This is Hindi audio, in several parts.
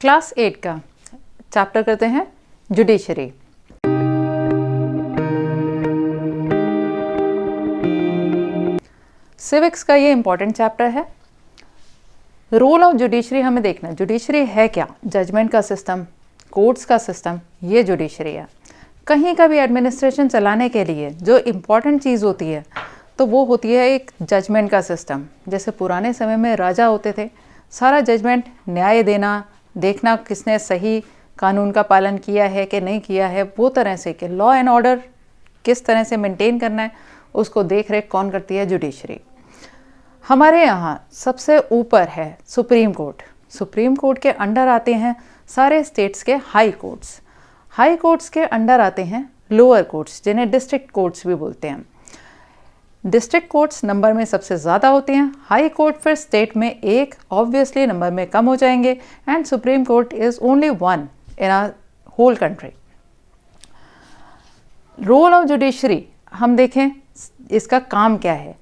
क्लास 8 का चैप्टर करते हैं जुडिशरी। सिविक्स का ये इंपॉर्टेंट चैप्टर है। रोल ऑफ जुडिशरी हमें देखना है। जुडिशरी है क्या? जजमेंट का सिस्टम, कोर्ट्स का सिस्टम, ये जुडिशरी है। कहीं का भी एडमिनिस्ट्रेशन चलाने के लिए जो इम्पॉर्टेंट चीज़ होती है तो वो होती है एक जजमेंट का सिस्टम। जैसे पुराने समय में राजा होते थे, सारा जजमेंट न्याय देना, देखना किसने सही कानून का पालन किया है कि नहीं किया है, वो तरह से कि लॉ एंड ऑर्डर किस तरह से मेंटेन करना है, उसको देख रेख कौन करती है? जुडिशरी। हमारे यहाँ सबसे ऊपर है सुप्रीम कोर्ट। सुप्रीम कोर्ट के अंडर आते हैं सारे स्टेट्स के हाई कोर्ट्स। हाई कोर्ट्स के अंडर आते हैं लोअर कोर्ट्स, जिन्हें डिस्ट्रिक्ट कोर्ट्स भी बोलते हैं। डिस्ट्रिक्ट कोर्ट्स नंबर में सबसे ज़्यादा होते हैं। हाई कोर्ट फिर स्टेट में एक, ऑब्वियसली नंबर में कम हो जाएंगे, and supreme Court is only one in our whole country. Role of judiciary हम देखें, इसका काम क्या है।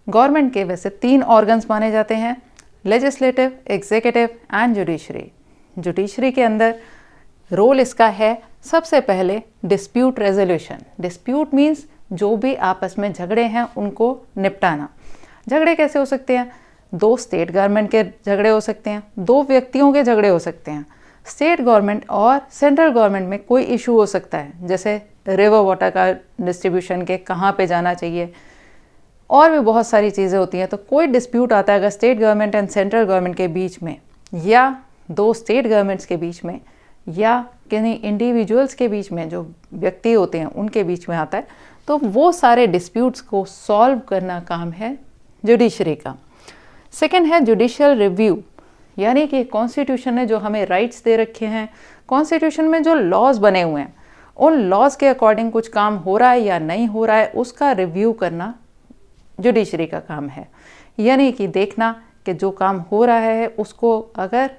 गवर्नमेंट के वैसे 3 ऑर्गन्स माने जाते हैं, legislative, executive and judiciary. Judiciary के अंदर रोल इसका है सबसे पहले डिस्प्यूट रेजोल्यूशन। डिस्प्यूट मीन्स जो भी आपस में झगड़े हैं उनको निपटाना। झगड़े कैसे हो सकते हैं? 2 स्टेट गवर्नमेंट के झगड़े हो सकते हैं, 2 व्यक्तियों के झगड़े हो सकते हैं, स्टेट गवर्नमेंट और सेंट्रल गवर्नमेंट में कोई इशू हो सकता है, जैसे रिवर वाटर का डिस्ट्रीब्यूशन के कहाँ पे जाना चाहिए, और भी बहुत सारी चीज़ें होती हैं। तो कोई डिस्प्यूट आता है अगर state government and central government के बीच में, या 2 स्टेट गवर्नमेंट्स के बीच में, या किन्हीं इंडिविजुअल्स के बीच में, जो व्यक्ति होते हैं उनके बीच में आता है, तो वो सारे डिस्प्यूट्स को सॉल्व करना काम है जुडिशरी का। सेकंड है जुडिशियल रिव्यू, यानी कि कॉन्स्टिट्यूशन ने जो हमें राइट्स दे रखे हैं, कॉन्स्टिट्यूशन में जो लॉज बने हुए हैं, उन लॉज के अकॉर्डिंग कुछ काम हो रहा है या नहीं हो रहा है, उसका रिव्यू करना जुडिशरी का काम है। यानी कि देखना कि जो काम हो रहा है उसको अगर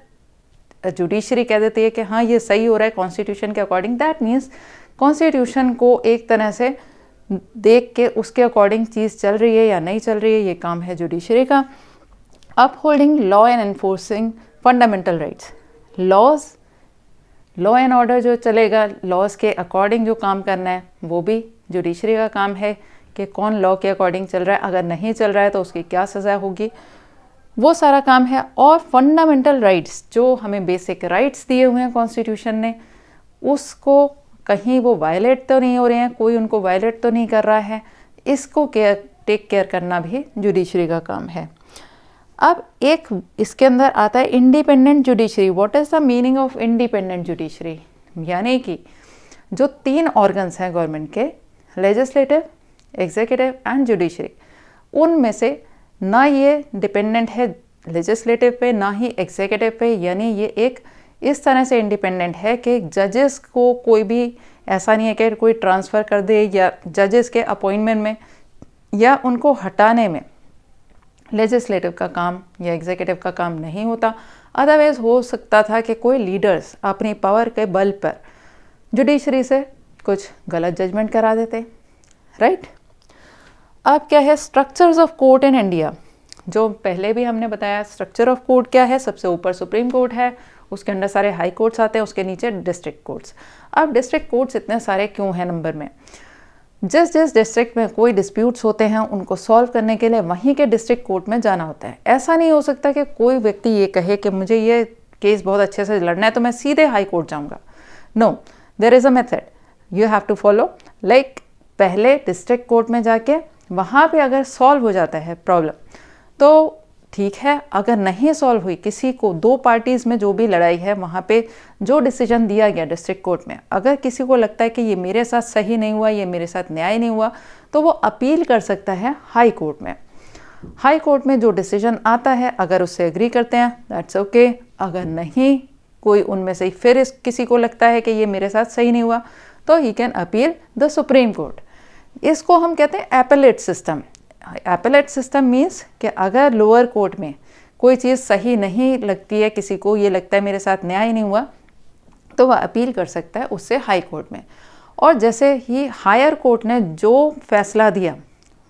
जुडिशरी कह देती है कि हाँ ये सही हो रहा है कॉन्स्टिट्यूशन के अकॉर्डिंग, दैट मीन्स कॉन्स्टिट्यूशन को एक तरह से देख के उसके अकॉर्डिंग चीज़ चल रही है या नहीं चल रही है, ये काम है जुडिशरी का। Upholding law and enforcing fundamental rights. Law and order जो चलेगा, लॉज के अकॉर्डिंग जो काम करना है, वो भी जुडिशरी का काम है कि कौन लॉ के अकॉर्डिंग चल रहा है, अगर नहीं चल रहा है तो उसकी क्या सज़ा होगी, वो सारा काम है। और फंडामेंटल राइट्स, जो हमें बेसिक राइट्स दिए हुए हैं कॉन्स्टिट्यूशन ने, उसको कहीं वो वायलेट तो नहीं हो रहे हैं, कोई उनको वायलेट तो नहीं कर रहा है, इसको टेक केयर करना भी जुडिशरी का काम है। अब एक इसके अंदर आता है independent judiciary. What is the meaning of independent judiciary? यानी कि जो 3 ऑर्गन्स हैं गवर्नमेंट के, लेजिस्लेटिव, एग्जीक्यूटिव एंड जुडिशरी, उनमें से ना ये डिपेंडेंट है लेजिस्लेटिव पे, ना ही एग्जीक्यूटिव पे, यानी ये एक इस तरह से इंडिपेंडेंट है कि जजेस को कोई भी ऐसा नहीं है कि कोई ट्रांसफ़र कर दे, या जजेस के अपॉइंटमेंट में या उनको हटाने में लेजिस्लेटिव का काम या एग्जीक्यूटिव का काम नहीं होता। अदरवाइज हो सकता था कि कोई लीडर्स अपनी पावर के बल पर जुडिशरी से कुछ गलत जजमेंट करा देते, राइट। अब क्या है structures of court in India, जो पहले भी हमने बताया। स्ट्रक्चर ऑफ कोर्ट क्या है? सबसे ऊपर सुप्रीम कोर्ट है, उसके अंदर सारे हाई कोर्ट्स आते हैं, उसके नीचे डिस्ट्रिक्ट कोर्ट्स। अब डिस्ट्रिक्ट कोर्ट्स इतने सारे क्यों हैं नंबर में? जिस डिस्ट्रिक्ट में कोई डिस्प्यूट्स होते हैं उनको सॉल्व करने के लिए वहीं के डिस्ट्रिक्ट कोर्ट में जाना होता है। ऐसा नहीं हो सकता कि कोई व्यक्ति ये कहे कि मुझे ये केस बहुत अच्छे से लड़ना है तो मैं सीधे हाई कोर्ट जाऊँगा। No, there is a method you have to follow. Like पहले डिस्ट्रिक्ट कोर्ट में जाके वहाँ पे अगर सॉल्व हो जाता है प्रॉब्लम तो ठीक है, अगर नहीं सॉल्व हुई, किसी को 2 पार्टीज़ में जो भी लड़ाई है वहाँ पे जो डिसीजन दिया गया डिस्ट्रिक्ट कोर्ट में, अगर किसी को लगता है कि ये मेरे साथ सही नहीं हुआ, ये मेरे साथ न्याय नहीं हुआ, तो वो अपील कर सकता है हाई कोर्ट में। हाई कोर्ट में जो डिसीजन आता है अगर उससे एग्री करते हैं दैट्स ओके, अगर नहीं कोई उनमें से फिर किसी को लगता है कि ये मेरे साथ सही नहीं हुआ तो he can appeal the Supreme court. इसको हम कहते हैं appellate system. Appellate system means कि अगर लोअर कोर्ट में कोई चीज़ सही नहीं लगती है, किसी को ये लगता है मेरे साथ न्याय नहीं हुआ, तो वह अपील कर सकता है उससे हाई कोर्ट में। और जैसे ही हायर कोर्ट ने जो फैसला दिया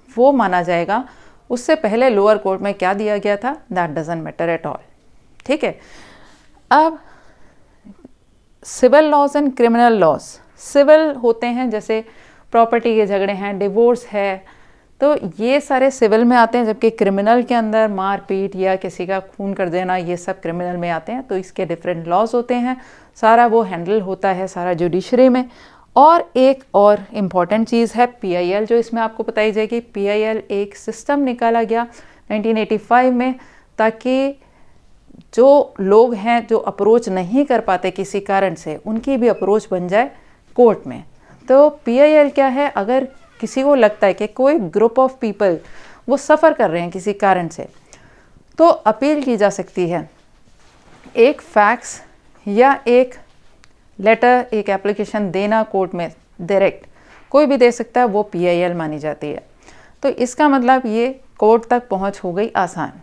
वो माना जाएगा, उससे पहले लोअर कोर्ट में क्या दिया गया था that doesn't matter at all. ठीक है। अब civil laws and criminal laws. Civil होते हैं जैसे प्रॉपर्टी के झगड़े हैं, डिवोर्स है, तो ये सारे सिविल में आते हैं, जबकि क्रिमिनल के अंदर मारपीट या किसी का खून कर देना ये सब क्रिमिनल में आते हैं। तो इसके डिफरेंट लॉज होते हैं, सारा वो हैंडल होता है सारा जुडिशरी में। और एक और इम्पॉर्टेंट चीज़ है PIL, जो इसमें आपको बताई जाएगी। PIL एक सिस्टम निकाला गया 1985 में, ताकि जो लोग हैं जो अप्रोच नहीं कर पाते किसी कारण से, उनकी भी अप्रोच बन जाए कोर्ट में। तो PIL क्या है, अगर किसी को लगता है कि कोई ग्रुप ऑफ पीपल वो सफ़र कर रहे हैं किसी कारण से, तो अपील की जा सकती है। एक फैक्स या एक लेटर, एक एप्लीकेशन देना कोर्ट में डायरेक्ट कोई भी दे सकता है, वो PIL मानी जाती है। तो इसका मतलब ये कोर्ट तक पहुंच हो गई आसान।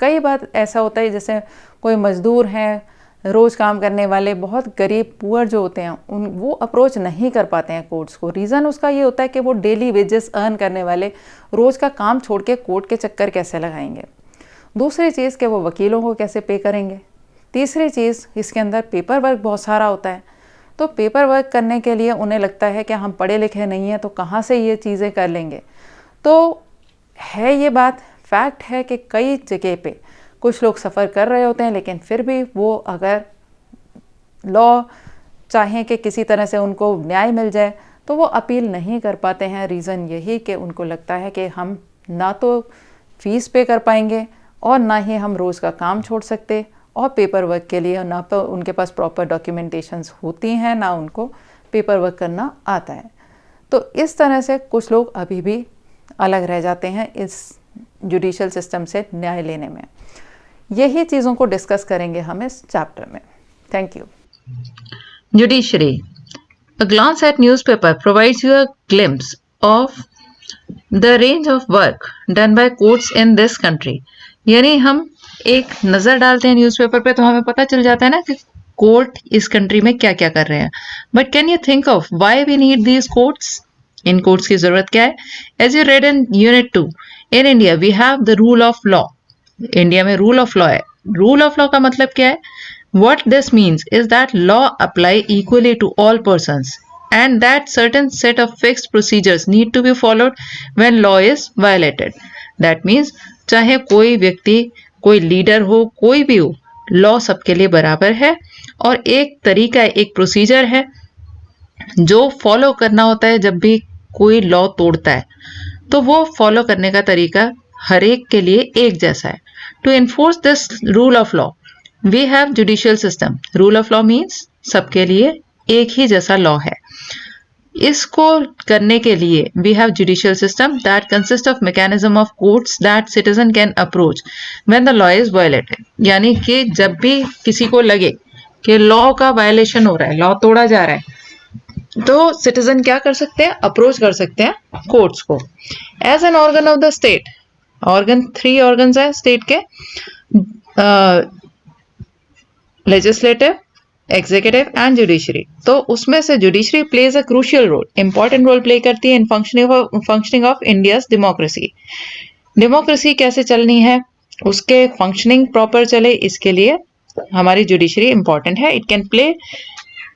कई बार ऐसा होता है जैसे कोई मज़दूर हैं, रोज़ काम करने वाले, बहुत गरीब पुअर जो होते हैं, वो अप्रोच नहीं कर पाते हैं कोर्ट्स को। रीज़न उसका ये होता है कि वो डेली वेजेस अर्न करने वाले रोज़ का काम छोड़ के कोर्ट के चक्कर कैसे लगाएंगे। दूसरी चीज़ कि वो वकीलों को कैसे पे करेंगे। तीसरी चीज़, इसके अंदर पेपर वर्क बहुत सारा होता है। तो पेपर वर्क करने के लिए उन्हें लगता है कि हम पढ़े लिखे नहीं हैं, तो कहाँ से ये चीज़ें कर लेंगे। तो है ये बात, फैक्ट है कि कई जगह पे कुछ लोग सफ़र कर रहे होते हैं, लेकिन फिर भी वो अगर लॉ चाहें कि किसी तरह से उनको न्याय मिल जाए, तो वो अपील नहीं कर पाते हैं। रीज़न यही कि उनको लगता है कि हम ना तो फ़ीस पे कर पाएंगे और ना ही हम रोज़ का काम छोड़ सकते, और पेपर वर्क के लिए ना तो उनके पास प्रॉपर डॉक्यूमेंटेशंस होती हैं, ना उनको पेपर वर्क करना आता है। तो इस तरह से कुछ लोग अभी भी अलग रह जाते हैं इस जुडिशल सिस्टम से न्याय लेने में। यही चीज़ों को डिस्कस करेंगे हम इस चैप्टर में। Thank you. Judiciary. A glance at newspaper provides you a glimpse of the range of work done by courts in this country. यानी हम एक नज़र डालते हैं न्यूज़पेपर पे तो हमें पता चल जाता है ना कि कोर्ट इस कंट्री में क्या क्या कर रहे हैं। But can you think of why we need these courts? इन कोर्ट्स की जरूरत क्या है? As you read in unit 2, in India we have the rule of law. India में रूल ऑफ लॉ है। रूल ऑफ लॉ का मतलब क्या है? What this means is that law apply equally to all persons and that certain set of fixed procedures need to be followed when law is violated. That means चाहे कोई व्यक्ति, कोई लीडर हो, कोई भी हो, लॉ सबके लिए बराबर है और एक तरीका, एक प्रोसीजर है जो फॉलो करना होता है। जब भी कोई लॉ तोड़ता है तो वो फॉलो करने का तरीका हर एक के लिए एक जैसा है। To enforce this rule of law we have judicial system. Rule of law means सबके लिए एक ही जैसा लॉ है। इसको करने के लिए we have judicial system that consist of mechanism of courts that citizen can approach when the law is violated. यानी कि जब भी किसी को लगे कि लॉ का वायलेशन हो रहा है, लॉ तोड़ा जा रहा है, तो सिटीजन क्या कर सकते हैं? अप्रोच कर सकते हैं कोर्ट्स को। As an organ of the state, organ 3 organs है स्टेट के, लेजिस्लेटिव, एग्जीक्यूटिव एंड जुडिशरी। तो उसमें से judiciary plays a crucial role, important role play करती है in functioning of India's democracy. Democracy कैसे चलनी है, उसके फंक्शनिंग प्रॉपर चले, इसके लिए हमारी जुडिशरी इंपॉर्टेंट है। It can play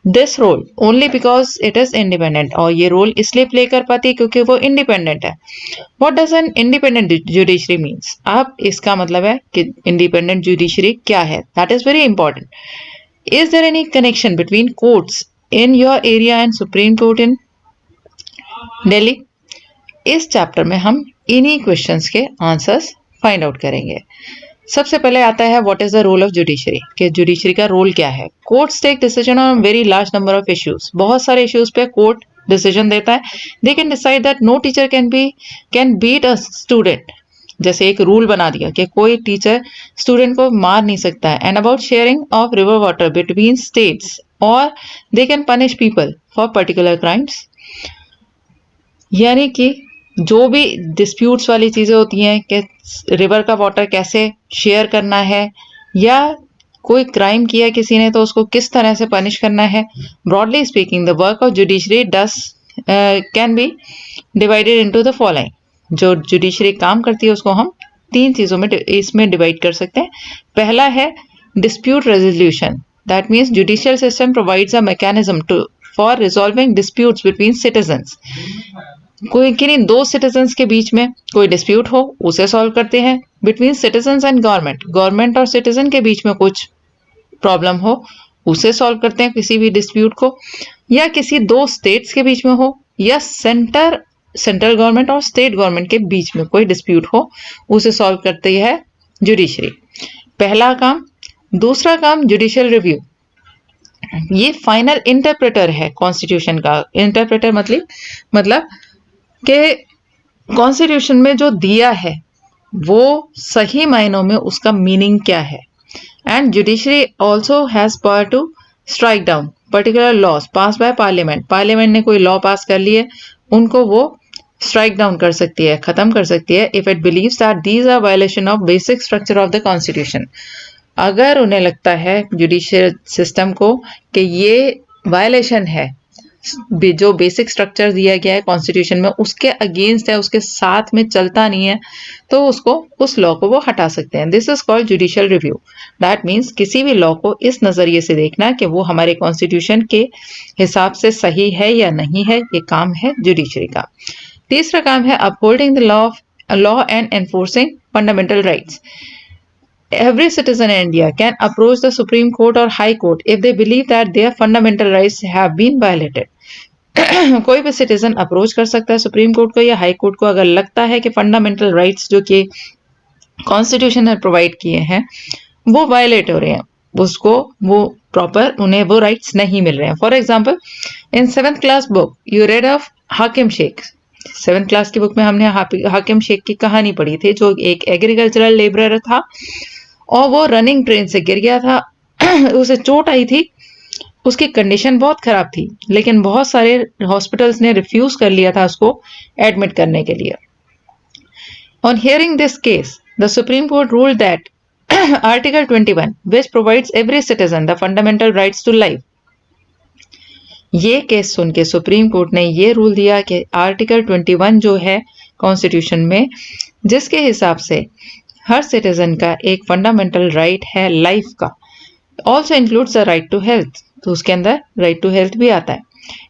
this role only because it is independent, और ये रोल इसलिए प्ले कर पाती है क्योंकि वो इंडिपेंडेंट है। What does an independent judiciary means? अब इसका मतलब है कि इंडिपेंडेंट जुडिशरी क्या है, that is very important. Is there any connection between courts in your area and supreme court in Delhi? इस चैप्टर में हम इन्हीं क्वेश्चंस के आंसर्स फाइंड आउट करेंगे। सबसे पहले आता है what is the role of judiciary, कि जुडिशरी का रोल क्या है। Courts take decision on very large number of issues. बहुत सारे इश्यूज पे कोर्ट डिसीजन देता है। They can decide that no teacher can beat a student. जैसे एक रूल बना दिया कि कोई टीचर स्टूडेंट को मार नहीं सकता है। And about sharing of river water between states, और they can punish people for particular crimes. यानी कि जो भी डिस्प्यूट्स वाली चीज़ें होती हैं कि रिवर का वाटर कैसे शेयर करना है, या कोई क्राइम किया किसी ने तो उसको किस तरह से पनिश करना है। Broadly speaking the work of judiciary does can be divided into the following. जो जुडिशरी काम करती है उसको हम 3 चीज़ों में इसमें डिवाइड कर सकते हैं। पहला है dispute resolution, that means judicial system provides a mechanism to for resolving disputes between citizens. कोई किन्हीं दो सिटीजन्स के बीच में कोई डिस्प्यूट हो उसे सॉल्व करते हैं। Between citizens and government, government और सिटीजन के बीच में कुछ प्रॉब्लम हो उसे सॉल्व करते हैं किसी भी डिस्प्यूट को, या किसी दो स्टेट्स के बीच में हो, या सेंट्रल गवर्नमेंट और स्टेट गवर्नमेंट के बीच में कोई डिस्प्यूट हो उसे सॉल्व करती है जुडिशरी। पहला काम। दूसरा काम जुडिशियल रिव्यू। ये फाइनल इंटरप्रेटर है कॉन्स्टिट्यूशन का। इंटरप्रेटर मतलब कि कॉन्स्टिट्यूशन में जो दिया है वो सही मायनों में उसका मीनिंग क्या है। And judiciary also has power to strike down particular laws pass by parliament. Parliament ने कोई लॉ पास कर लिए, उनको वो स्ट्राइक डाउन कर सकती है, खत्म कर सकती है, if it believes that these are violation of basic structure of the constitution. अगर उन्हें लगता है जुडिशियल सिस्टम को कि ये वायलेशन है, जो बेसिक स्ट्रक्चर दिया गया है कॉन्स्टिट्यूशन में उसके अगेंस्ट है, उसके साथ में चलता नहीं है, तो उसको उस लॉ को वो हटा सकते हैं। This is called judicial review. That means किसी भी लॉ को इस नजरिए से देखना कि वो हमारे कॉन्स्टिट्यूशन के हिसाब से सही है या नहीं है, ये काम है जुडिशरी का। तीसरा काम है upholding the law and enforcing fundamental rights. Every citizen in India can approach the Supreme Court or High Court if they believe that their fundamental rights have been violated. कोई भी सिटीजन अप्रोच कर सकता है सुप्रीम कोर्ट को या हाई कोर्ट को अगर लगता है कि फंडामेंटल राइट्स जो कि कॉन्स्टिट्यूशन ने प्रोवाइड किए हैं वो वायलेट हो रहे हैं, उसको वो प्रॉपर उन्हें वो राइट्स नहीं मिल रहे हैं। For example in 7th class book you rid of हाकिम शेख। 7th क्लास की बुक में हमने हाकिम शेख की कहानी पढ़ी थी, जो एक एग्रीकल्चरल लेबरर था और वो रनिंग ट्रेन से गिर गया था। उसे चोट आई थी, उसकी कंडीशन बहुत खराब थी, लेकिन बहुत सारे हॉस्पिटल्स ने रिफ्यूज कर लिया था उसको एडमिट करने के लिए। On hearing this case the Supreme Court ruled that article 21 which provides every citizen the fundamental rights to life. ये केस सुन के सुप्रीम कोर्ट ने ये रूल दिया कि आर्टिकल 21 जो है कॉन्स्टिट्यूशन में, जिसके हिसाब से हर सिटीजन का एक फंडामेंटल राइट है लाइफ का, also includes the right to health, तो उसके अंदर राइट टू हेल्थ भी आता है।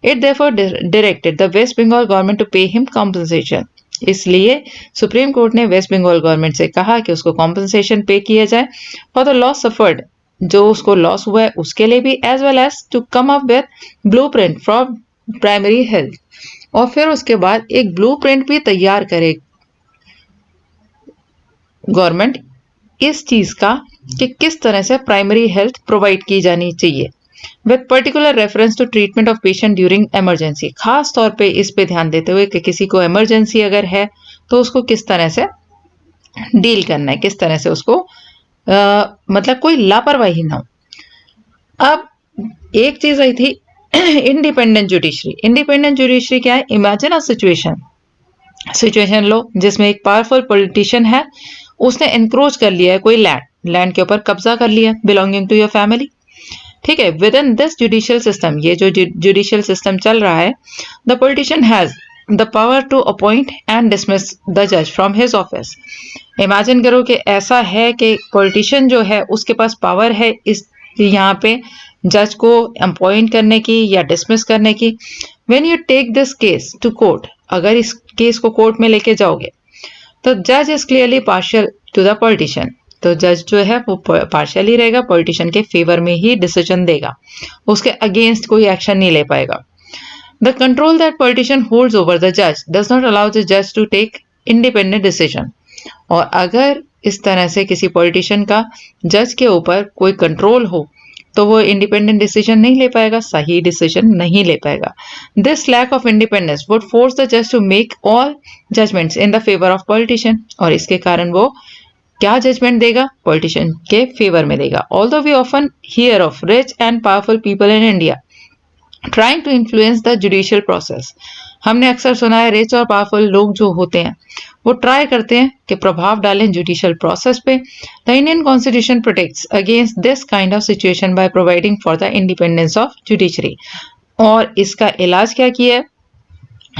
It therefore directed the West Bengal government to pay him compensation. इसलिए सुप्रीम कोर्ट ने वेस्ट बंगाल गवर्नमेंट से कहा कि उसको कॉम्पनसेशन पे किया जाए फॉर द लॉस सफर्ड, जो उसको लॉस हुआ है उसके लिए भी, as well as to come up with blueprint for primary health, और फिर उसके बाद एक ब्लूप्रिंट भी तैयार करे गवर्नमेंट इस चीज का कि किस तरह से प्राइमरी हेल्थ प्रोवाइड की जानी चाहिए, with particular reference to treatment of patient during emergency. खास तौर पे इस पे ध्यान देते हुए कि किसी को इमरजेंसी अगर है तो उसको किस तरह से डील करना है, किस तरह से उसको मतलब कोई लापरवाही ना हो। अब एक चीज आई थी इंडिपेंडेंट जुडिशरी। इंडिपेंडेंट जुडिशरी क्या है? इमेजिन अ सिचुएशन लो जिसमें एक पावरफुल पॉलिटिशियन है, उसने एनक्रोच कर लिया है कोई लैंड के ऊपर कब्जा कर लिया बिलोंगिंग टू योर फैमिली, ठीक है। Within this judicial system, ये जो जुडिशियल सिस्टम चल रहा है, the politician has the power to appoint and dismiss the जज फ्रॉम हिज ऑफिस। इमेजिन करो कि ऐसा है कि पॉलिटिशियन जो है उसके पास पावर है इस यहाँ पे जज को अपॉइंट करने की या डिसमिस करने की। When you take this case to court, अगर इस केस को कोर्ट में लेके जाओगे तो जज is clearly partial two the politician, तो जज जो है वो पार्शियल ही रहेगा, पॉलिटिशियन के फेवर में ही डिसीजन देगा, उसके अगेंस्ट कोई एक्शन नहीं ले पाएगा। The control that politician holds over the जज डज नॉट अलाउ द जज टू टेक इंडिपेंडेंट डिसीजन। और अगर इस तरह से किसी पॉलिटिशियन का जज के ऊपर कोई कंट्रोल हो तो वो इंडिपेंडेंट डिसीजन नहीं ले पाएगा, सही डिसीजन नहीं ले पाएगा। This lack of independence would force the जज to make all judgments in the favour of politician, और इसके कारण वो क्या जजमेंट देगा? पॉलिटिशियन के फेवर में देगा। Although we often hear of rich and powerful people in India trying to influence the judicial process. हमने अक्सर सुना है रिच और पावरफुल लोग जो होते हैं वो ट्राई करते हैं कि प्रभाव डालें जुडिशियल प्रोसेस पे। The Indian constitution protects against this kind of situation by providing for the independence of judiciary. और इसका इलाज क्या किया है?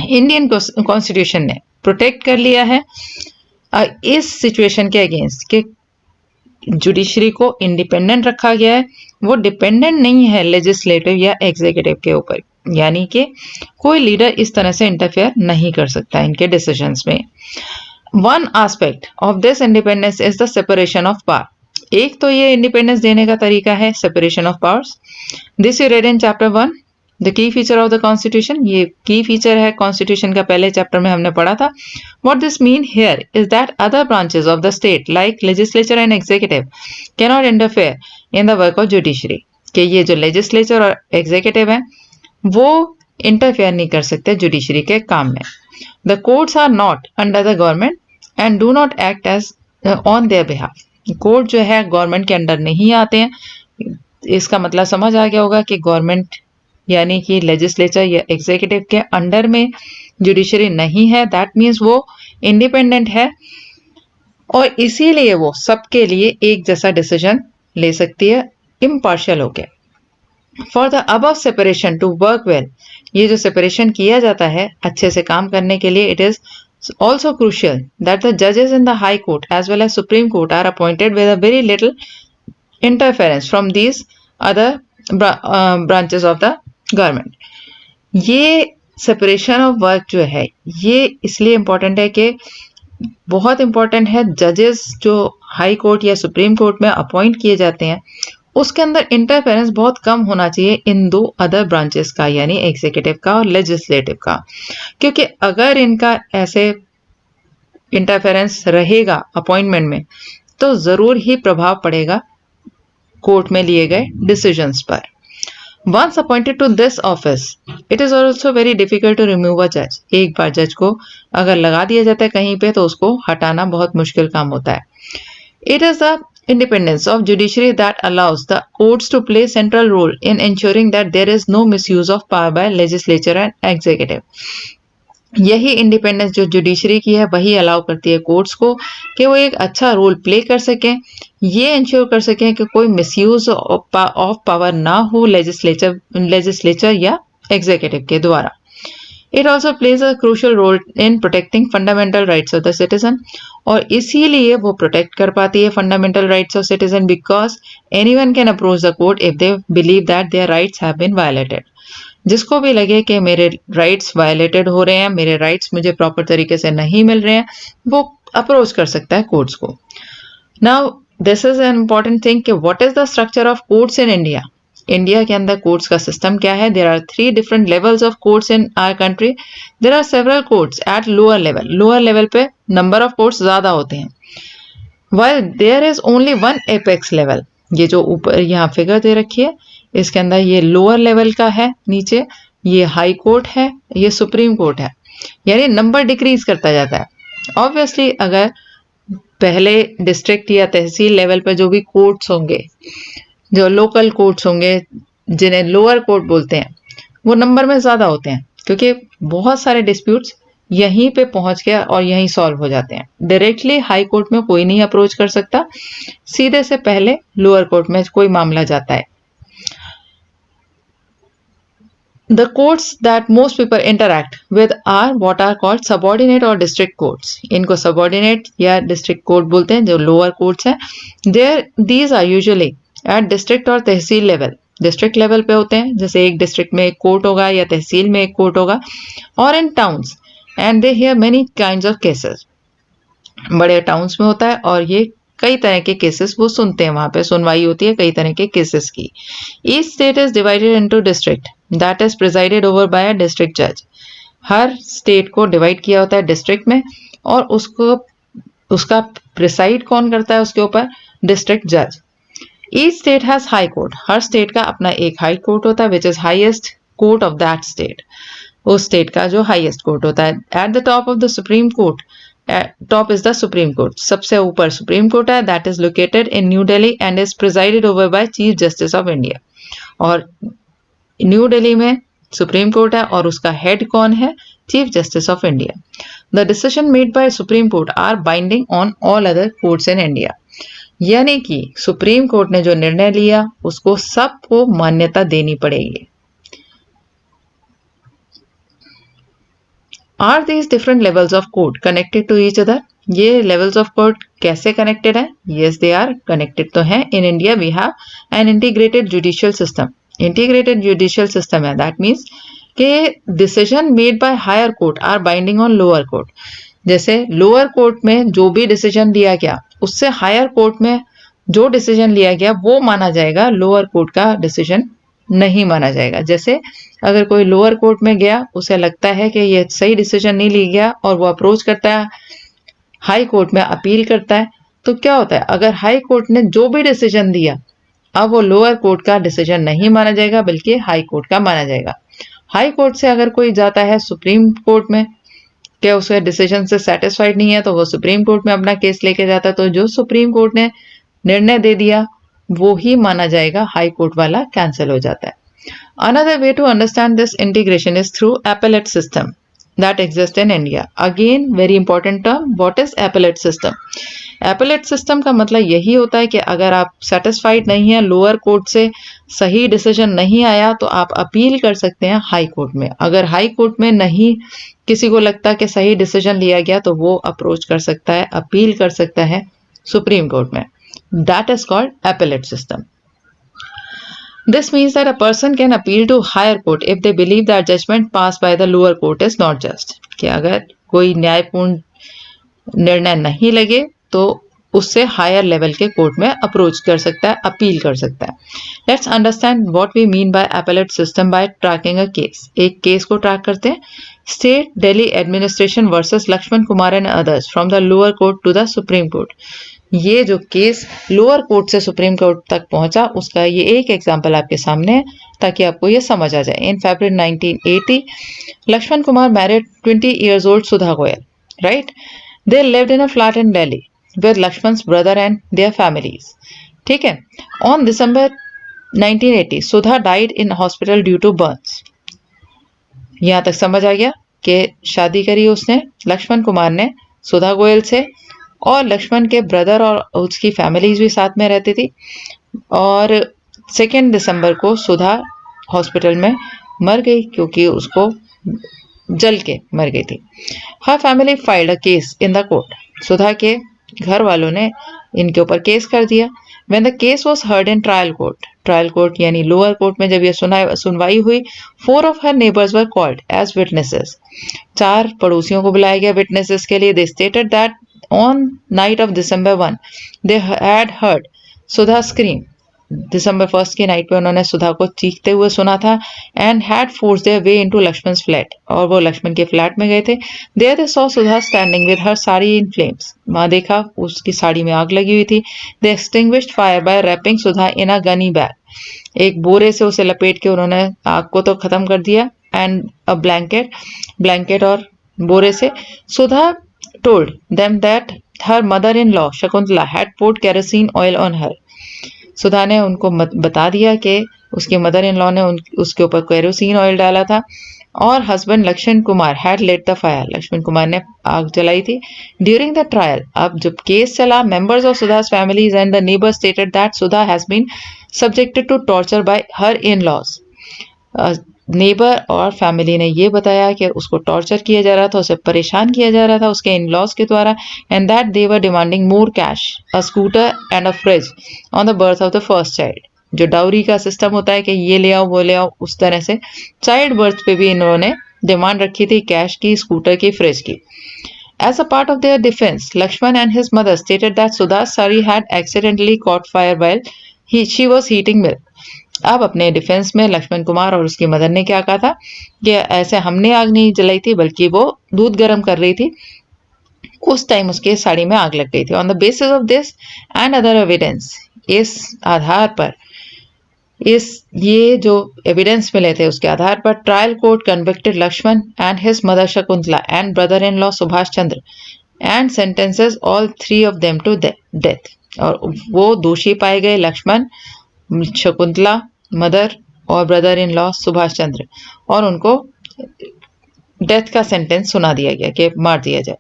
इंडियन कॉन्स्टिट्यूशन ने प्रोटेक्ट कर लिया है इस सिचुएशन के अगेंस्ट कि जुडिशरी को इंडिपेंडेंट रखा गया है, वो डिपेंडेंट नहीं है लेजिस्लेटिव या एग्जीक्यूटिव के ऊपर, यानी कि कोई लीडर इस तरह से इंटरफेयर नहीं कर सकता इनके डिसीजंस में। One aspect of this independence is the separation of power. एक तो ये इंडिपेंडेंस देने का तरीका है separation of powers. This you read in chapter 1 the key feature of the constitution. ये की फीचर है कॉन्स्टिट्यूशन का, पहले चैप्टर में हमने पढ़ा था। What this mean here is that other branches of the state like legislature and executive can not interfere in the work of judiciary. कि ये जो लेजिस्लेचर और एग्जीक्यूटिव है वो इंटरफेयर नहीं कर सकते जुडिशरी के काम में। The courts are not under the government and do not act as on their behalf. Court जो है गवर्नमेंट के अंडर नहीं आते हैं। इसका मतलब समझ आ गया होगा कि गवर्नमेंट यानी कि लेजिस्लेचर या एग्जीक्यूटिव के अंडर में जुडिशरी नहीं है। दैट मीन्स वो इंडिपेंडेंट है और इसीलिए वो सबके लिए एक जैसा डिसीजन ले सकती है इम्पार्शियल होके। For the above separation to work well, ये जो सेपरेशन किया जाता है अच्छे से काम करने के लिए, it is also crucial that the judges in the high court as well as supreme court are appointed with a very little interference from these other branches of the government। ये separation of work जो है ये इसलिए important है कि बहुत important है जजेस जो हाई कोर्ट या सुप्रीम कोर्ट में अपॉइंट किए जाते हैं उसके अंदर इंटरफेरेंस बहुत कम होना चाहिए इन दो अदर ब्रांचेस का, यानी एग्जीक्यूटिव का और लेजिस्लेटिव का। क्योंकि अगर इनका ऐसे इंटरफेरेंस रहेगा अपॉइंटमेंट में तो जरूर ही प्रभाव पड़ेगा कोर्ट में लिए गए डिसीजंस पर। Once appointed to this office it is also very difficult to remove a जज। एक बार जज को अगर लगा दिया जाता है कहीं पे तो उसको हटाना बहुत मुश्किल काम होता है। It is the independence of judiciary that allows the courts to play central role in ensuring that there is no misuse of power by legislature and executive। यही इंडिपेंडेंस जो जुडिशरी की है वही अलाउ करती है कोर्ट्स को कि वो एक अच्छा रोल प्ले कर सकें, ये इंश्योर कर सकें कि कोई मिसयूज ऑफ पावर ना हो लेजिस्लेचर या एग्जीक्यूटिव के द्वारा। It also plays a crucial role in protecting fundamental rights of the citizen, और इसीलिए वो प्रोटेक्ट कर पाती है fundamental rights of citizen because anyone can approach the court if they believe that their rights have been violated. जिसको भी लगे कि मेरे राइट्स वायलेटेड हो रहे हैं, मेरे राइट्स मुझे प्रॉपर तरीके से नहीं मिल रहे हैं, वो अप्रोच कर सकता है कोर्ट्स को। Now this is an important thing कि what is the structure of courts in India. India के अंदर कोर्ट्स का सिस्टम क्या है। There are 3 different levels of courts in our country. There are several courts at lower level. Lower level पे नंबर ऑफ कोर्ट्स ज्यादा होते हैं, while there is only one apex level. ये जो ऊपर यहाँ फिगर दे रखी है इसके अंदर ये लोअर लेवल का है, नीचे ये हाई कोर्ट है, ये सुप्रीम कोर्ट है, यानी नंबर डिक्रीज करता जाता है। ऑब्वियसली अगर पहले डिस्ट्रिक्ट या तहसील लेवल पर जो भी कोर्ट्स होंगे, जो लोकल कोर्ट्स होंगे जिन्हें लोअर कोर्ट बोलते हैं, वो नंबर में ज़्यादा होते हैं क्योंकि बहुत सारे डिस्प्यूट्स यहीं पे पहुंच के और यहीं सॉल्व हो जाते हैं। डायरेक्टली हाई कोर्ट में कोई नहीं अप्रोच कर सकता, सीधे से पहले लोअर कोर्ट में कोई मामला जाता है। The courts that most people interact with are what are called subordinate or district courts। इनको subordinate या district court बोलते हैं, जो lower courts हैं। These are usually at district और तहसील लेवल। डिस्ट्रिक्ट लेवल पे होते हैं, जैसे एक डिस्ट्रिक्ट में एक कोर्ट होगा या तहसील में एक कोर्ट होगा, और इन towns and they hear many kinds of cases. बड़े टाउन्स में होता है और ये कई तरह के केसेस वो सुनते हैं, वहां पे सुनवाई होती है कई तरह के केसेस की। Each state is divided into district that is presided over by a district जज। हर स्टेट को डिवाइड किया होता है डिस्ट्रिक्ट में और उसका प्रिसाइड कौन करता है उसके ऊपर, डिस्ट्रिक्ट जज। Each state has high court. Her state का अपना एक हाई कोर्ट होता है which is highest court of that state. उस स्टेट का जो हाईएस्ट कोर्ट होता है। At the top of the Supreme court, top is the Supreme court. सबसे ऊपर सुप्रीम कोर्ट है, that is located in new Delhi and is presided over by chief justice of India. और न्यू दिल्ली में सुप्रीम कोर्ट है और उसका हेड कौन है, chief justice of India. The decision made by Supreme Court are binding on all other courts in India. यानी कि सुप्रीम कोर्ट ने जो निर्णय लिया उसको सबको मान्यता देनी पड़ेगी। Are these different levels of court connected to each other? ये लेवल्स ऑफ कोर्ट कैसे कनेक्टेड है? यस दे आर कनेक्टेड तो हैं. In India we have an integrated judicial system. Integrated judicial system है दैट मीन्स के decision made by higher court are binding on lower court. जैसे लोअर कोर्ट में जो भी डिसीजन लिया गया उससे हायर कोर्ट में जो डिसीजन लिया गया वो माना जाएगा, लोअर कोर्ट का डिसीजन नहीं माना जाएगा. जैसे अगर कोई लोअर कोर्ट में गया, उसे लगता है कि ये सही डिसीजन नहीं लिया गया और वो अप्रोच करता है हाई कोर्ट में, अपील करता है, तो क्या होता है, अगर हाई कोर्ट ने जो भी डिसीजन दिया अब वो लोअर कोर्ट का डिसीजन नहीं माना जाएगा बल्कि हाई कोर्ट का माना जाएगा. हाई कोर्ट से अगर कोई जाता है सुप्रीम कोर्ट में, क्या उसके डिसीजन से सेटिस्फाइड नहीं है तो वो सुप्रीम कोर्ट में अपना केस लेके जाता है, तो जो सुप्रीम कोर्ट ने निर्णय दे दिया वो ही माना जाएगा, हाई कोर्ट वाला कैंसिल हो जाता है. Another way to understand this integration is through appellate system that exists in India. Again, very important term. What is appellate system? Appellate system का मतलब यही होता है कि अगर आप सेटिस्फाइड नहीं है, लोअर कोर्ट से सही डिसीजन नहीं आया, तो आप अपील कर सकते हैं हाई कोर्ट में. अगर हाई कोर्ट में नहीं किसी को लगता कि सही डिसीजन लिया गया तो वो अप्रोच कर सकता है, अपील कर सकता है सुप्रीम कोर्ट में. That is called appellate system. This means that a person can appeal to higher court if they believe that judgment passed by the lower court is not just. कि अगर कोई न्यायपूर्ण निर्णय नहीं लगे तो उससे हायर लेवल के कोर्ट में अप्रोच कर सकता है, अपील कर सकता है. Let's understand what we mean by appellate system by tracking a case. एक केस को ट्रैक करते हैं. State Delhi administration versus Lakshman Kumar and others from the lower court to the Supreme Court. ये जो केस लोअर कोर्ट से सुप्रीम कोर्ट तक पहुंचा उसका ये एक एग्जांपल आपके सामने है ताकि आपको ये समझ आ जाए. In February 1980 Laxman Kumar married 20 years old Sudha Goyal. Right, they lived in a flat in Delhi with Laxman's brother and their families. ठीक है. On December 1980 Sudha died in hospital due to burns. यहां तक समझ आ गया कि शादी करी उसने, लक्ष्मण कुमार ने, सुधा गोयल से, और लक्ष्मण के ब्रदर और उसकी फैमिलीज भी साथ में रहती थी. और 2 दिसंबर को सुधा हॉस्पिटल में मर गई क्योंकि उसको जल के मर गई थी. Her family filed a case in the court. Sudha के घर वालों ने इनके ऊपर केस कर दिया. When the case was heard in trial court यानी लोअर कोर्ट में जब ये सुनवाई हुई, 4 of her neighbors were called as witnesses. 4 पड़ोसियों को बुलाया गया विटनेसेस के लिए. They stated that on night of December 1 they had heard Sudha scream. दिसंबर 1 की नाइट पे उन्होंने सुधा को चीखते हुए सुना था. And had forced their way into Laxman's flat. और वो लक्ष्मण के फ्लैट में गए थे. There they saw Sudha standing with her sari in flames. वहां देखा उसकी साड़ी में आग लगी हुई थी. They extinguished fire by wrapping Sudha in a gunny bag. एक बोरे से उसे लपेट के उन्होंने आग को तो खत्म कर दिया. एंड अ ब्लैंकेट और बोरे से. सुधा told them that her mother-in-law Shakuntala had poured kerosene oil on her. सुधा ने उनको बता दिया कि उसके मदर इन लॉ ने उसके ऊपर केरोसिन ऑयल डाला था. और husband Lakshman Kumar had let the fire. Lakshman Kumar ने आग जलाई थी. ड्यूरिंग द ट्रायल, अब जब केस चला, members of Sudha's families and the neighbours stated that Sudha has been subjected to torture by her in laws. Neighbour और फैमिली ने ये बताया कि उसको टॉर्चर किया जा रहा था, उसे परेशान किया जा रहा था उसके इन लॉज के द्वारा. And that they were demanding more cash, a scooter and a fridge on the birth of the first child. जो डाउरी का सिस्टम होता है कि ये ले आओ वो ले आओ, उस तरह से चाइल्ड बर्थ पे भी इन्होंने डिमांड रखी थी, कैश की, स्कूटर की, फ्रिज की. As a part of their defense, Lakshman and his mother stated that Sudha's sari had accidentally caught fire while she was heating milk. अब अपने डिफेंस में लक्ष्मण कुमार और उसकी मदर ने क्या कहा था कि ऐसे हमने आग नहीं जलाई थी बल्कि वो दूध गर्म कर रही थी, उस टाइम उसके साड़ी में आग लग गई थी. On the basis of this and other evidence, इस आधार पर, ये जो एविडेंस मिले थे उसके आधार पर, trial court convicted Lakshman and his mother Shakuntala and brother in law Subhash Chandra and sentences all 3 of them to death. और वो दोषी पाए गए, लक्ष्मण, शकुंतला मदर और brother in law Subhash Chandra, और उनको डेथ का सेंटेंस सुना दिया गया कि मार दिया जाए.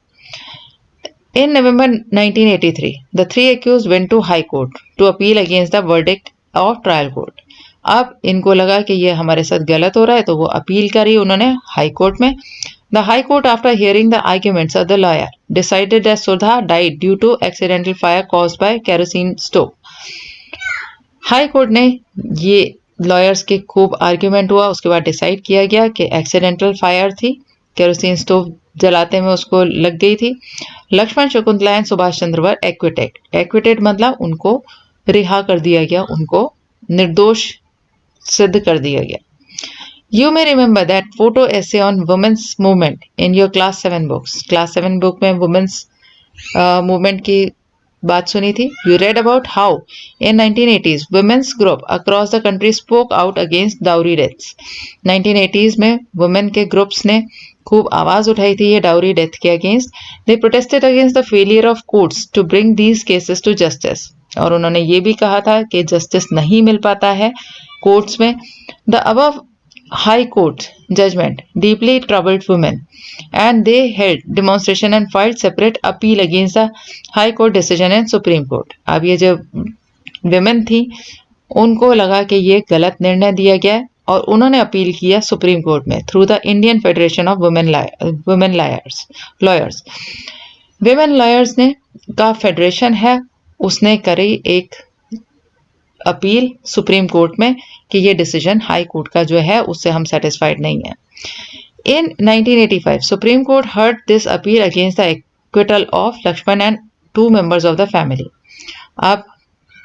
In November 1983, the 3 accused went to High Court to appeal against the verdict of trial court. अब इनको लगा कि ये हमारे साथ गलत हो रहा है तो वो अपील करी उन्होंने हाई कोर्ट में. The High Court, after hearing the arguments of the lawyer, decided that Sudha died due to accidental fire caused by kerosene stove. High court ने ये लॉयर्स के खूब आर्ग्यूमेंट हुआ, उसके बाद डिसाइड किया गया कि एक्सीडेंटल फायर थी, केरोसिन स्टोव जलाते में उसको लग गई थी। Lakshman, Shakuntala and Subhash Chandra were acquitted. Acquitted मतलब उनको रिहा कर दिया गया, उनको निर्दोष सिद्ध कर दिया गया। You may remember that photo essay on women's movement in your class 7 books. Class 7 book में women's movement की बात सुनी थी। You read about how in 1980s women's group across the country spoke out against dowry deaths. 1980s में women के groups ने खूब आवाज उठाई थी ये dowry death के against. They protested against the failure of courts to bring these cases to justice. और उन्होंने ये भी कहा था कि justice नहीं मिल पाता है courts में। The above High Court judgment deeply troubled women, and they held demonstration and filed separate appeal against the High Court decision and Supreme Court. अब ये जो women थी उनको लगा कि ये गलत निर्णय दिया गया है और उन्होंने अपील किया सुप्रीम कोर्ट में through the Indian federation of women lawyers. Women lawyers ने का फेडरेशन है, उसने करी एक अपील सुप्रीम कोर्ट में कि ये डिसीजन हाई कोर्ट का जो है उससे हम सेटिस्फाइड नहीं है। In 1985 Supreme Court heard this appeal against the acquittal of Lakshman and 2 members of the family. अब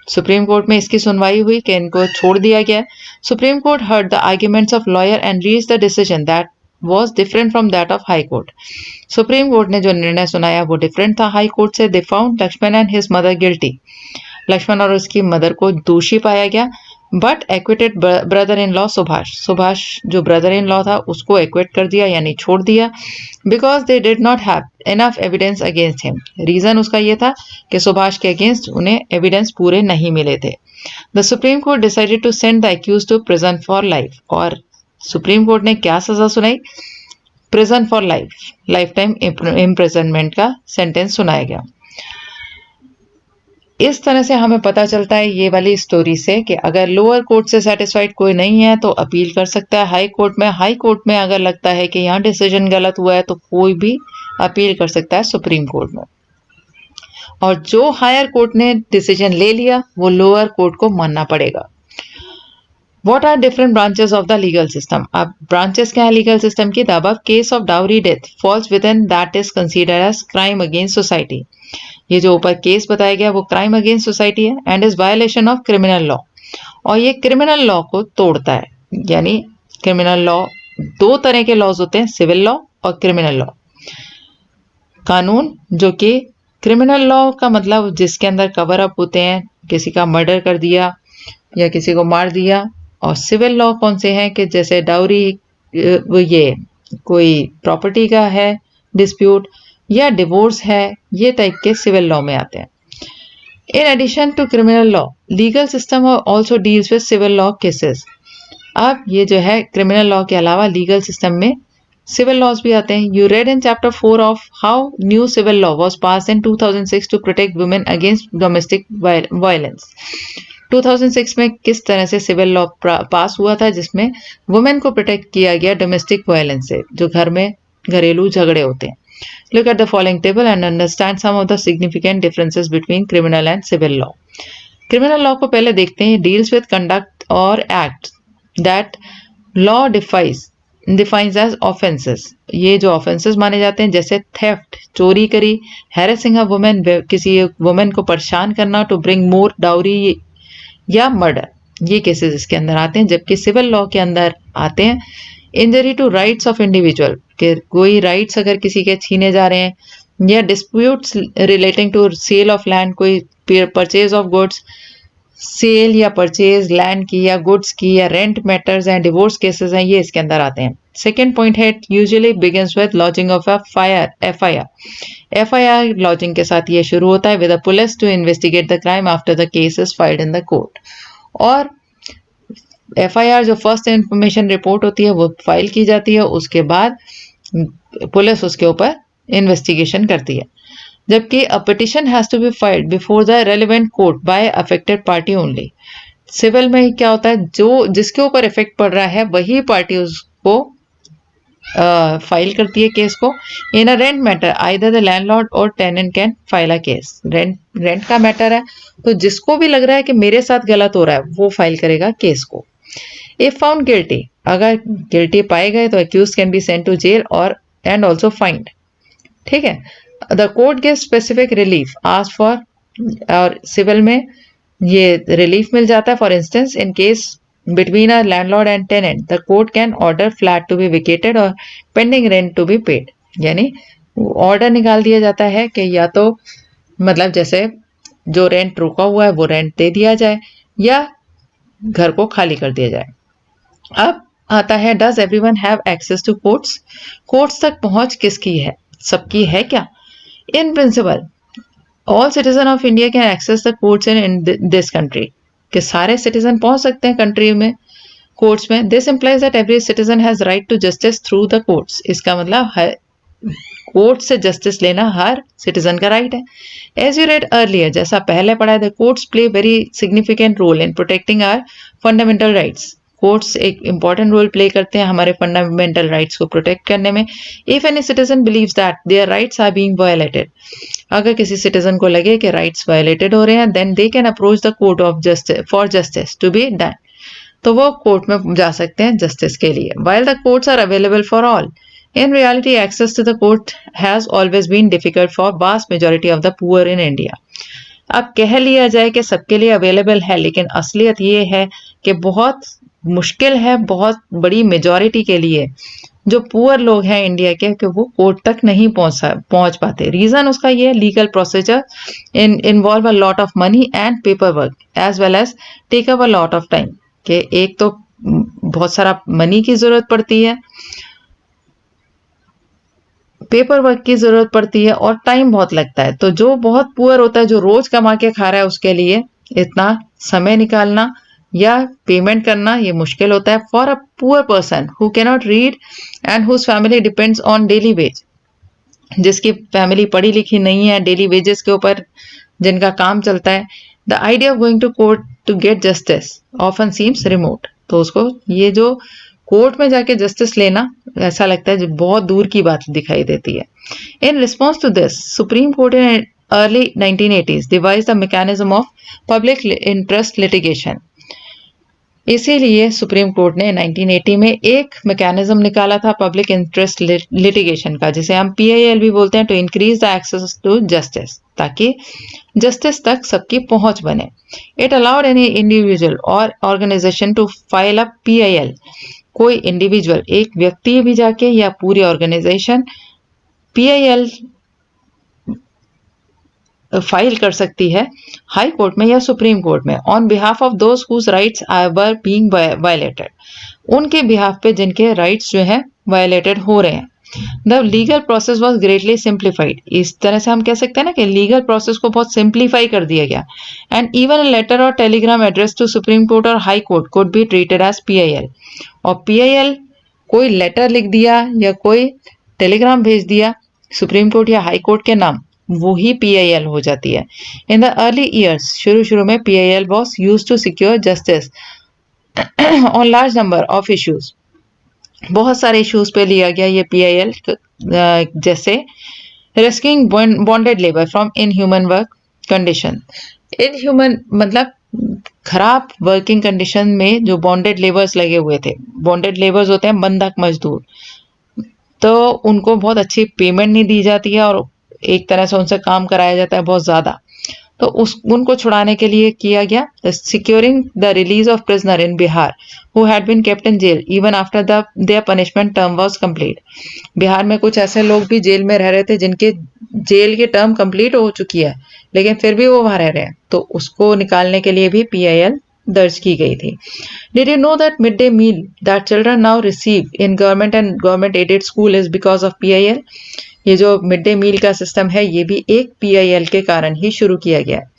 सुप्रीम कोर्ट में इसकी सुनवाई हुई कि इनको छोड़ दिया गया। Supreme Court heard the arguments of lawyer and reached the decision that was different from that of High Court. Supreme court ने जो निर्णय सुनाया वो डिफरेंट था हाई कोर्ट से। They found Lakshman and his mother guilty. Laxman और उसकी मदर को दोषी पाया गया, but acquitted brother in law Subhash जो ब्रदर इन लॉ था उसको एक्विट कर दिया यानी छोड़ दिया, because they did not have enough evidence against him. Reason उसका ये था कि सुभाष के अगेंस्ट उन्हें एविडेंस पूरे नहीं मिले थे। The Supreme Court decided to send the accused to prison for life. और सुप्रीम कोर्ट ने क्या सजा सुनाई? Prison for life, life time imprisonment का सेंटेंस सुनाया गया। इस तरह से हमें पता चलता है ये वाली स्टोरी से कि अगर लोअर कोर्ट से सेटिस्फाइड कोई नहीं है तो अपील कर सकता है हाई कोर्ट में। हाई कोर्ट में अगर लगता है कि यहाँ डिसीजन गलत हुआ है तो कोई भी अपील कर सकता है सुप्रीम कोर्ट में, और जो हायर कोर्ट ने डिसीजन ले लिया वो लोअर कोर्ट को मानना पड़ेगा। What are different branches of the legal system? अब branches क्या है लीगल सिस्टम की? The above case of dowry death falls within that is considered as crime against society. ये जो ऊपर केस बताया गया वो क्राइम अगेंस्ट सोसाइटी है and is violation of criminal law, और ये क्रिमिनल लॉ को तोड़ता है। यानी क्रिमिनल लॉ 2 तरह के लॉज होते हैं, सिविल लॉ और क्रिमिनल लॉ। कानून जो कि क्रिमिनल लॉ का मतलब जिसके अंदर कवर अप होते हैं, किसी का मर्डर कर दिया या किसी को मार दिया। और सिविल लॉ कौन से हैं कि जैसे डाउरी, ये कोई प्रॉपर्टी का है डिस्प्यूट या डिवोर्स है, ये टाइप के सिविल लॉ में आते हैं। In addition to criminal law legal system also deals with civil law cases. अब ये जो है क्रिमिनल लॉ के अलावा लीगल सिस्टम में सिविल लॉज भी आते हैं। You read in chapter 4 of how new civil law was passed in 2006 to protect women against domestic violence. 2006 में किस तरह से सिविल लॉ पास हुआ था जिसमें वुमेन को प्रोटेक्ट किया गया डोमेस्टिक वायलेंस से, जो घर में घरेलू झगड़े होते हैं। Look at the following table and understand some of the significant differences between criminal and civil law. Criminal law को पहले देखते हैं। Deals with conduct or acts that law defines as offenses. ये जो offenses माने जाते हैं जैसे theft, चोरी करी, harassing a woman, किसी woman को परेशान करना, to bring more dowry या मर्डर, ये केसेस इसके अंदर आते हैं। जबकि सिविल लॉ के अंदर आते हैं injury to rights of individual, के कोई राइट्स अगर किसी के छीने जा रहे हैं, या disputes relating to sale of land, कोई परचेज ऑफ गुड्स, सेल या परचेज लैंड की या गुड्स की, या rent matters and divorce cases हैं, ये इसके अंदर आते हैं। सेकेंड पॉइंट है usually begins with lodging of FIR lodging के साथ ये शुरू होता है with the police to investigate the crime after the case is filed in the court. और एफआईआर जो फर्स्ट इंफॉर्मेशन रिपोर्ट होती है वो फाइल की जाती है, उसके बाद पुलिस उसके ऊपर इन्वेस्टिगेशन करती है। जबकि a petition has to be filed before the relevant court by affected party only. Civil में क्या होता है, जो जिसके ऊपर इफेक्ट पड़ रहा है वही पार्टी उसको फाइल करती है केस को। In a rent matter either the landlord और tenant can file a case. Rent का मैटर है तो जिसको भी लग रहा है कि मेरे साथ गलत हो रहा है वो फाइल करेगा केस को। इफ फाउंड गिल्टी, अगर गिल्टी पाए गए तो accuse can be sent to jail और एंड ऑल्सो फाइंड। ठीक है, the court give specific relief ask for, और सिविल में ये रिलीफ मिल जाता है। For instance in case between a landlord and tenant the court can order flat to be vacated or pending rent to be paid। यानी ऑर्डर निकाल दिया जाता है कि या तो मतलब जैसे जो रेंट रुका हुआ है वो रेंट दे दिया जाए या घर को खाली कर दिया जाए। अब आता है does everyone have access to courts. Courts तक पहुंच किसकी है, सबकी है क्या? In principle all citizen of India can access the courts in this country, कि सारे सिटीजन पहुंच सकते हैं कंट्री में कोर्ट्स में। This implies that every citizen has right to justice through the courts. इसका मतलब कोर्ट से जस्टिस लेना हर सिटीजन का राइट है। एज यू रेड अर्लियर, जैसा पहले पढ़ा है, the courts play very significant role in protecting our fundamental rights. Courts एक इंपॉर्टेंट रोल प्ले करते हैं हमारे फंडामेंटल राइट्स को प्रोटेक्ट करने में। If any citizen believes that their rights are being violated, अगर किसी सिटीजन को लगे कि राइट्स वायलेटेड हो रहे हैं, then they can approach the court of justice for justice to be done, तो वो कोर्ट में जा सकते हैं जस्टिस के लिए। While the courts are available for all, in reality access to the court has always been difficult for vast majority of the poor in India. अब कह लिया जाए कि सबके लिए अवेलेबल है, लेकिन असलियत ये है कि बहुत मुश्किल है बहुत बड़ी मेजॉरिटी के लिए, जो पुअर लोग हैं इंडिया के, कि वो कोर्ट तक नहीं पहुंच पाते। रीजन उसका ये है, legal procedure involve a lot of money and paper work as well as take up a lot of time, कि एक तो बहुत सारा मनी की जरूरत पड़ती है, पेपर वर्क की जरूरत पड़ती है और टाइम बहुत लगता है। तो जो बहुत पुअर होता है, जो रोज कमा के खा रहा है, उसके लिए इतना समय निकालना या पेमेंट करना ये मुश्किल होता है। For a poor person who cannot read and whose family depends on daily wage, जिसकी फैमिली पढ़ी लिखी नहीं है, डेली वेजेस के ऊपर जिनका काम चलता है, the idea of going to court to get justice often seems remote, तो उसको ये जो कोर्ट में जाके जस्टिस लेना ऐसा लगता है जो बहुत दूर की बात दिखाई देती है। In response to this Supreme court in early 1980s devised the mechanism of public interest litigation। इसीलिए सुप्रीम कोर्ट ने 1980 में एक मैकेनिज्म निकाला था पब्लिक इंटरेस्ट लिटिगेशन का, जिसे हम PIL भी बोलते हैं, to increase the access to justice, ताकि जस्टिस तक सबकी पहुंच बने। इट अलाउड एनी इंडिविजुअल और organisation to file a PIL, कोई इंडिविजुअल एक व्यक्ति भी जाके या पूरी ऑर्गेनाइजेशन PIL फाइल कर सकती है हाई कोर्ट में या सुप्रीम कोर्ट में, on behalf of those whose rights were being violated, उनके बिहाफ पे जिनके राइट्स जो है वायलेटेड हो रहे हैं। The legal process was greatly simplified, इस तरह से हम कह सकते हैं ना कि लीगल प्रोसेस को बहुत सिंप्लीफाई कर दिया गया। एंड इवन अ लेटर और telegram addressed to supreme court और high court could be treated as PIL, और PIL कोई लेटर लिख दिया या कोई टेलीग्राम भेज दिया सुप्रीम कोर्ट या हाई कोर्ट के नाम, वो ही PIL हो जाती है। इन द अर्ली ईयर्स, शुरू में PIL was use to secure justice on large number of issues, बहुत सारे इश्यूज पे लिया गया ये PIL, जैसे rescuing bonded labour from inhuman work condition. Inhuman मतलब खराब वर्किंग कंडीशन में जो बॉन्डेड लेबर्स लगे हुए थे, बॉन्डेड लेबर्स होते हैं बंधक मजदूर, तो उनको बहुत अच्छी पेमेंट नहीं दी जाती है और एक तरह से उनसे काम कराया जाता है बहुत ज्यादा, तो उनको छुड़ाने के लिए किया गया securing the release of prisoner in Bihar who had been kept in jail even after their punishment term was complete. Bihar में कुछ ऐसे लोग भी जेल में रह रहे थे जिनके जेल की टर्म कंप्लीट हो चुकी है, लेकिन फिर भी वो वहां रह रहे हैं, तो उसको निकालने के लिए भी PIL दर्ज की गई थी। Did you know that mid day meal that children now receive in government and government aided school is because of PIL? ये जो मिड डे मील का सिस्टम है ये भी एक PIL के कारण ही शुरू किया गया है।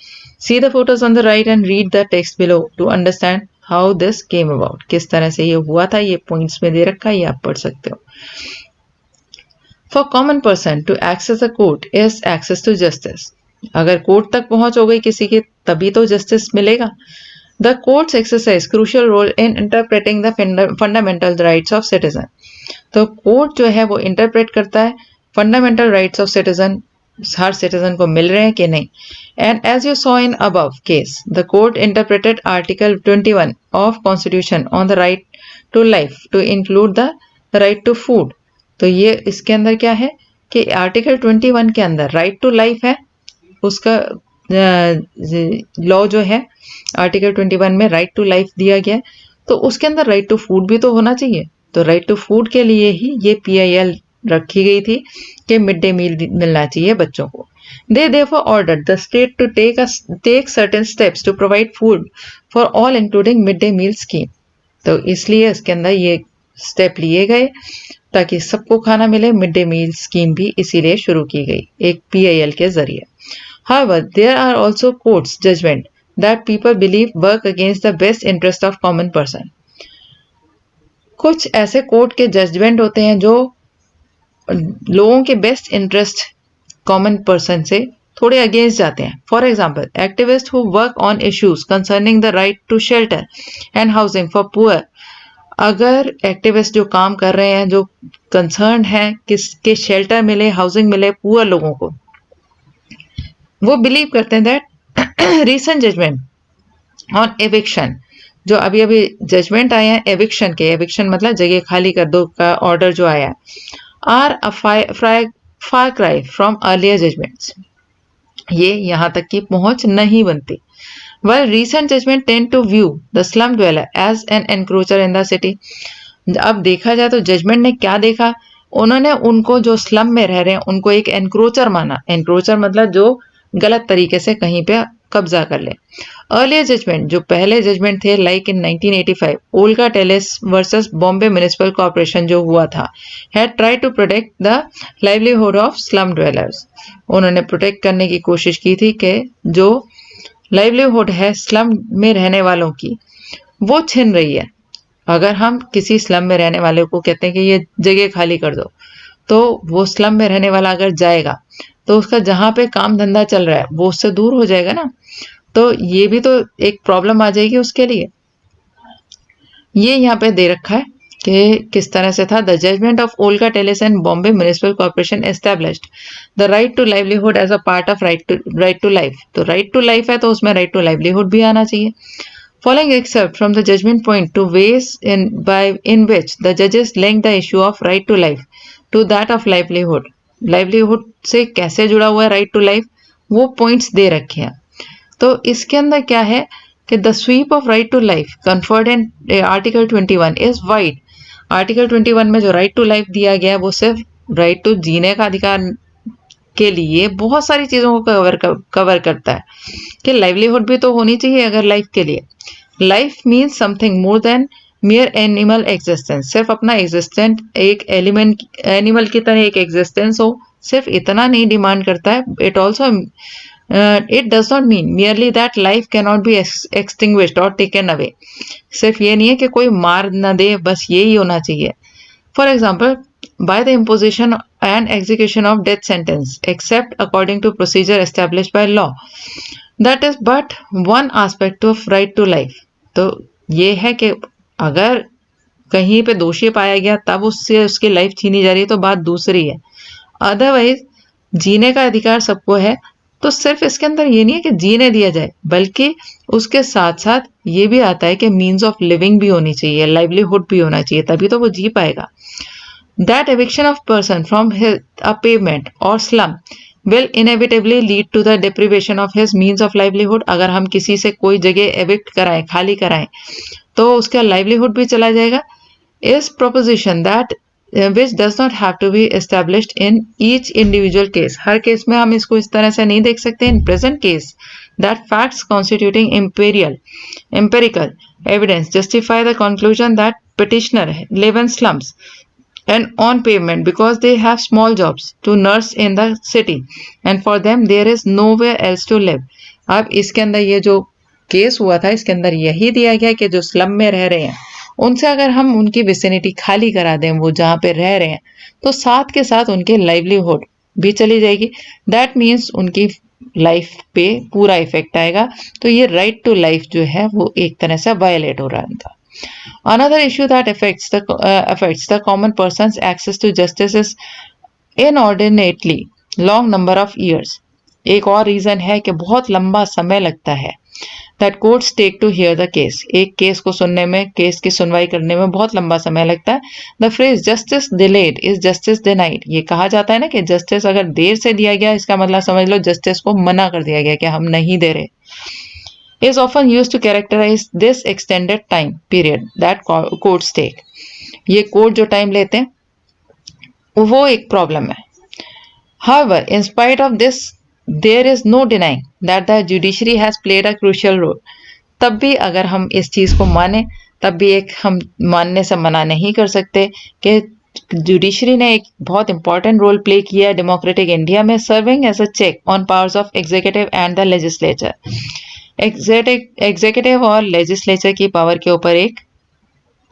See the photos on the right and read the text below to understand how this came about, किस तरह से ये हुआ था, ये पॉइंट्स में दे रखा है, ये आप पढ़ सकते हो। For common person to access the court is access to justice, अगर कोर्ट तक पहुंच हो गई किसी की तभी तो जस्टिस मिलेगा। The courts exercise crucial role in interpreting the fundamental rights of citizen. तो कोर्ट जो है वो इंटरप्रेट करता है फंडामेंटल राइट्स ऑफ सिटीजन, हर सिटीजन को मिल रहे हैं कि नहीं. And as you saw in above case, the court interpreted article 21 of constitution on the right to life to include the right to food. तो ये इसके अंदर क्या है कि आर्टिकल 21 के अंदर राइट टू लाइफ है, उसका लॉ जो है आर्टिकल 21 में राइट टू लाइफ दिया गया है, तो उसके अंदर राइट टू फूड भी तो होना चाहिए. तो राइट टू फूड के लिए ही ये PIL रखी गई थी कि मिड डे मील मिलना चाहिए बच्चों को. They therefore ordered the state to take certain steps to provide food for all including midday meal scheme. तो इसलिए इसके अंदर ये स्टेप लिए गए ताकि सबको खाना मिले. मिड डे मील स्कीम भी इसीलिए शुरू की गई एक PIL के जरिए. However, there are also courts judgment that people believe work against the best interest of common person. कुछ ऐसे कोर्ट के जजमेंट होते हैं जो लोगों के बेस्ट इंटरेस्ट कॉमन पर्सन से थोड़े अगेंस्ट जाते हैं. For example, activist who work on issues concerning the right to shelter and housing for poor. अगर एक्टिविस्ट जो काम कर रहे हैं, जो कंसर्न है कि शेल्टर मिले, हाउसिंग मिले पुअर लोगों को, वो बिलीव करते हैं that recent judgment on eviction, जो अभी अभी जजमेंट आए हैं एविक्शन के, एविक्शन मतलब जगह खाली कर दो का ऑर्डर जो आया, are a far cry from earlier judgments. ये यहाँ तक की पहुंच नहीं बनती. While recent judgment tend to view the slum dweller as an encroacher in the city. अब देखा जाए तो जजमेंट ने क्या देखा, उन्होंने उनको जो स्लम में रह रहे हैं उनको एक एनक्रोचर माना. एनक्रोचर मतलब जो गलत तरीके से कहीं पे कब्जा कर ले. अर्लियर जजमेंट, जो पहले जजमेंट थे like in 1985 Olga Tellis versus Bombay municipal corporation जो हुआ था, had try to protect the livelihood of slum dwellers. उन्होंने प्रोटेक्ट करने की कोशिश की थी कि जो लाइवलीहुड है स्लम में रहने वालों की वो छिन रही है. अगर हम किसी स्लम में रहने वाले को कहते हैं कि ये जगह खाली कर दो, तो वो स्लम में रहने वाला अगर जाएगा तो उसका जहाँ पे काम धंधा चल रहा है वो उससे दूर हो जाएगा ना. तो ये भी तो एक प्रॉब्लम आ जाएगी उसके लिए. ये यहाँ पे दे रखा है कि किस तरह से था. The judgment of Olga Tellis and Bombay municipal corporation established the right to livelihood as a part of right to life. तो राइट टू लाइफ है तो उसमें राइट टू लाइवलीहुड भी आना चाहिए. Following excerpt from the judgment point to ways in which the judges link the issue of right to life to that of livelihood. livelihood से कैसे जुड़ा हुआ है right to life, वो points दे रखे हैं. तो इसके अंदर क्या है कि the sweep of right to life conferred in Article 21 is wide. Article 21 में जो right to life दिया गया है वो सिर्फ right to जीने का अधिकार के लिए बहुत सारी चीज़ों को कवर करता है कि लाइवलीहुड भी तो होनी चाहिए. अगर लाइफ के लिए life means something more than मियर animal existence. सिर्फ अपना एग्जिस्टेंट एक एनिमल की तरह एक एग्जिस्टेंस हो, सिर्फ इतना नहीं डिमांड करता है. It does not mean merely that life can not be extinguished और टेकन अवे. सिर्फ ये नहीं है कि कोई मार न दे, बस यही होना चाहिए. For example, by the imposition and execution of death sentence except according to procedure established by law. That is but one aspect of right to life. तो ये है कि अगर कहीं पे दोषी पाया गया तब उससे उसकी लाइफ छीनी जा रही है तो बात दूसरी है. अदरवाइज जीने का अधिकार सबको है. तो सिर्फ इसके अंदर ये नहीं है कि जीने दिया जाए, बल्कि उसके साथ साथ ये भी आता है कि मीन्स ऑफ लिविंग भी होनी चाहिए, लाइवलीहुड भी होना चाहिए, तभी तो वो जी पाएगा. That eviction of person from a pavement or slum will inevitably lead to the deprivation of his means of livelihood. अगर हम किसी से कोई जगह evict कराएं, खाली कराएं, तो उसका livelihood भी चला जाएगा. Is proposition that which does not have to be established in each individual case. Her case में हम इसको इस तरह से नहीं देख सकते. In present case, that facts constituting empirical evidence justify the conclusion that petitioner live in slums and on pavement because they have small jobs to nurse in the city and for them there is nowhere else to live. अब इसके अंदर ये जो केस हुआ था इसके अंदर यही दिया गया कि जो स्लम में रह रहे हैं उनसे अगर हम उनकी विसिनिटी खाली करा दें, वो जहाँ पे रह रहे हैं, तो साथ के साथ उनके लाइवलीहुड भी चली जाएगी. दैट मीन्स उनकी लाइफ पे पूरा इफेक्ट आएगा। तो ये राइट टू लाइफ जो है वो एक तरह से वायलेट हो रहा था। Another issue that affects the common person's access to justice is inordinately long number of years. एक और रीजन है कि बहुत लंबा समय लगता है that courts take to hear the case. एक केस को सुनने में, केस की सुनवाई करने में बहुत लंबा समय लगता है। The phrase justice delayed is justice denied. ये कहा जाता है ना कि जस्टिस अगर देर से दिया गया, इसका मतलब समझ लो जस्टिस को मना कर दिया गया कि हम नहीं दे रहे। Is often used to characterize this extended time period that courts take. ये कोर्ट जो टाइम लेते हैं वो एक प्रॉब्लम है। However, in spite of this, there is no denying that the judiciary has played a crucial role. तब भी अगर हम इस चीज को माने, तब भी एक हम मानने से मना नहीं कर सकते कि जुडिशरी ने एक बहुत इंपॉर्टेंट रोल प्ले किया डेमोक्रेटिक इंडिया में, serving as a check on powers of executive and the legislature. Executive और लेजिस्लेचर की पावर के ऊपर एक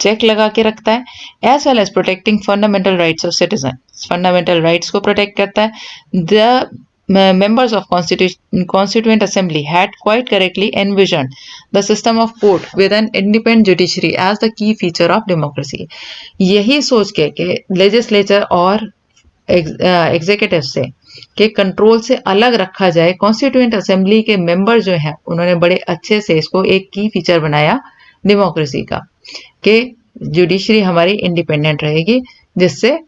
चेक लगा के रखता है, as well as protecting fundamental rights of citizen. Fundamental rights को प्रोटेक्ट करता है। The members of constituent assembly had quite correctly envisioned the system of court with an independent judiciary as the key feature of democracy. यही सोच के कि लेजिस्लेचर और एग्जीक्यूटिव से के कंट्रोल से अलग रखा जाए, कॉन्स्टिट्यूएंट असेंबली के मेंबर जो हैं उन्होंने बड़े अच्छे से इसको एक की फीचर बनाया डेमोक्रेसी का, कि जुडिशरी हमारी इंडिपेंडेंट रहेगी, जिससे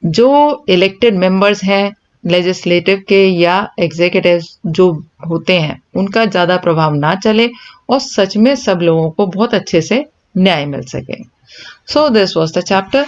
जो इलेक्टेड मेंबर्स हैं लेजिस्लेटिव के या एग्जीक्यूटिव जो होते हैं उनका ज़्यादा प्रभाव ना चले और सच में सब लोगों को बहुत अच्छे से न्याय मिल सके। So this was the chapter.